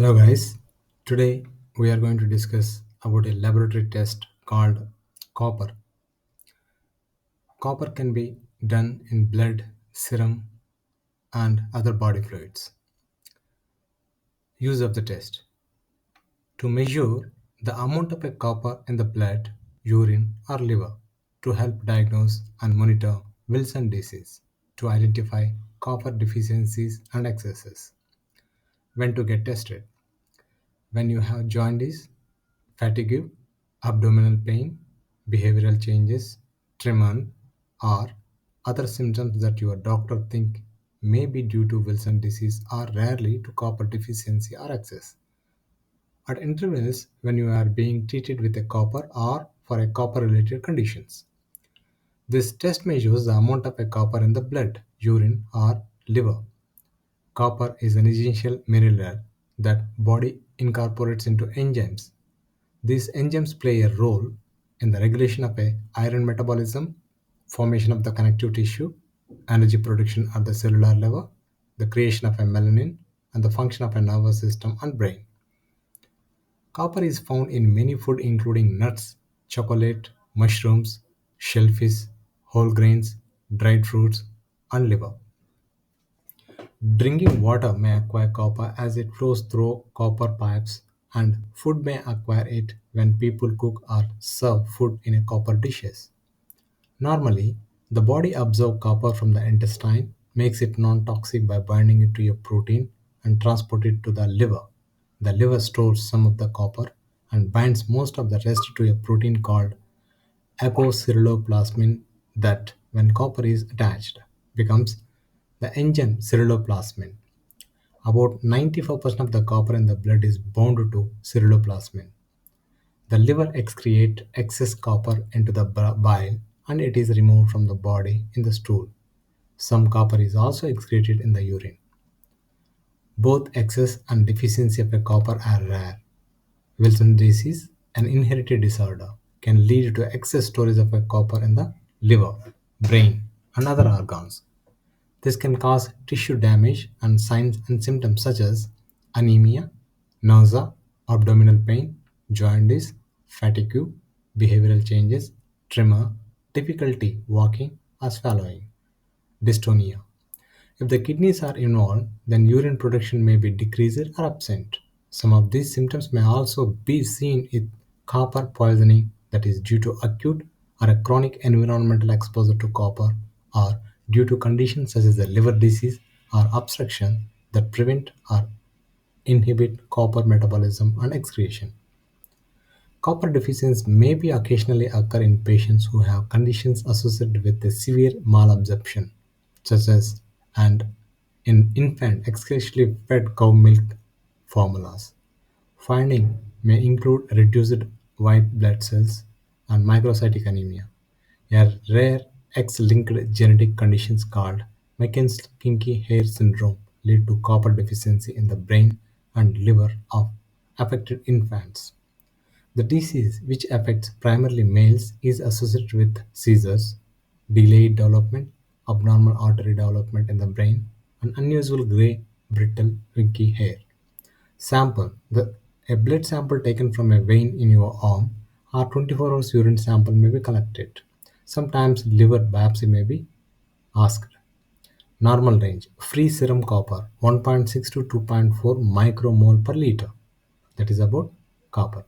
Hello guys. Today we are going to discuss about a laboratory test called copper. Copper can be done in blood, serum and other body fluids. Use of the test. To measure the amount of a copper in the blood, urine or liver to help diagnose and monitor Wilson disease to identify copper deficiencies and excesses. When to get tested? When you have jaundice, fatigue, abdominal pain, behavioral changes, tremor, or other symptoms that your doctor think may be due to Wilson disease or rarely to copper deficiency or excess. At intervals when you are being treated with a copper or for a copper related conditions. This test measures the amount of a copper in the blood, urine, or liver. Copper is an essential mineral that body incorporates into enzymes. These enzymes play a role in the regulation of a iron metabolism, formation of the connective tissue, energy production at the cellular level, the creation of a melanin, and the function of a nervous system and brain. Copper is found in many food including nuts, chocolate, mushrooms, shellfish, whole grains, dried fruits, and liver. Drinking water may acquire copper as it flows through copper pipes, and food may acquire it when people cook or serve food in a copper dishes. Normally, the body absorbs copper from the intestine, makes it non-toxic by binding it to a protein and transport it to the liver. The liver stores some of the copper and binds most of the rest to a protein called apoceruloplasmin that, when copper is attached, becomes the enzyme ceruloplasmin. About 95% of the copper in the blood is bound to ceruloplasmin. The liver excretes excess copper into the bile and it is removed from the body in the stool. Some copper is also excreted in the urine. Both excess and deficiency of a copper are rare. Wilson disease, an inherited disorder, can lead to excess storage of a copper in the liver, brain, and other organs. This can cause tissue damage and signs and symptoms such as anemia, nausea, abdominal pain, jaundice, fatigue, behavioral changes, tremor, difficulty walking or swallowing, dystonia. If the kidneys are involved, then urine production may be decreased or absent. Some of these symptoms may also be seen with copper poisoning that is due to acute or a chronic environmental exposure to copper or due to conditions such as the liver disease or obstruction that prevent or inhibit copper metabolism and excretion. Copper deficiency may be occasionally occur in patients who have conditions associated with a severe malabsorption, such as and in infant exclusively fed cow milk formulas. Finding may include reduced white blood cells and microcytic anemia. A rare X-linked genetic conditions called McKinsey hair syndrome lead to copper deficiency in the brain and liver of affected infants. The disease, which affects primarily males, is associated with seizures, delayed development, abnormal artery development in the brain, and unusual gray, brittle, winky hair. Sample a blood sample taken from a vein in your arm or 24 hours urine sample may be collected. Sometimes liver biopsy may be asked. Normal range free serum copper 1.6 to 2.4 micromole per liter. That is about copper.